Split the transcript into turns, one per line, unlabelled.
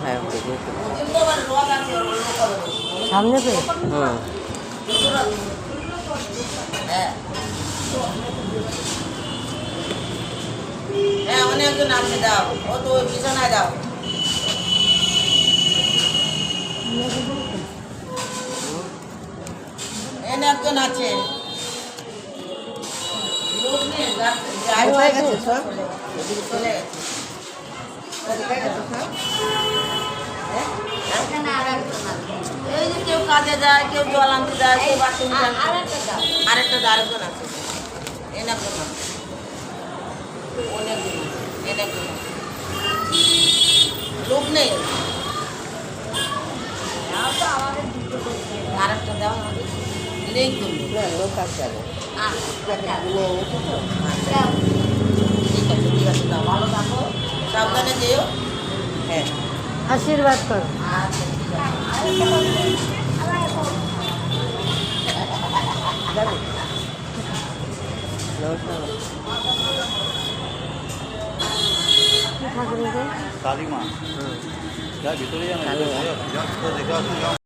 হ্যাঁ দেখি
সামনে পে
হ্যাঁ অনেকজন আপনি দাও ও তো ওই বিছানায় দাও এনে একজন আছে লোক নেই
কোথায় গেছে সব?
চলে গেছে এই যে কেউ কাজে যায় কেউ জল আনতে যায় কেউ বাসন আরেকটা আরেকজন আছে এনে একজন আছে অনেকজন আছে এনে একজন আছে লোক নেই আরেকটা দাও আমাদের নেই করলো
না লোক আছে আগে
ঠিক আছে দাও ভালো থাকো সাবধানে যেও
হ্যাঁ
আশীর্বাদ করো
আচ্ছা ঠিক আছে
যাবে নমস্কার
ঠাকুরকে
কালী মা যা ভিতরে যান দেখে আসুন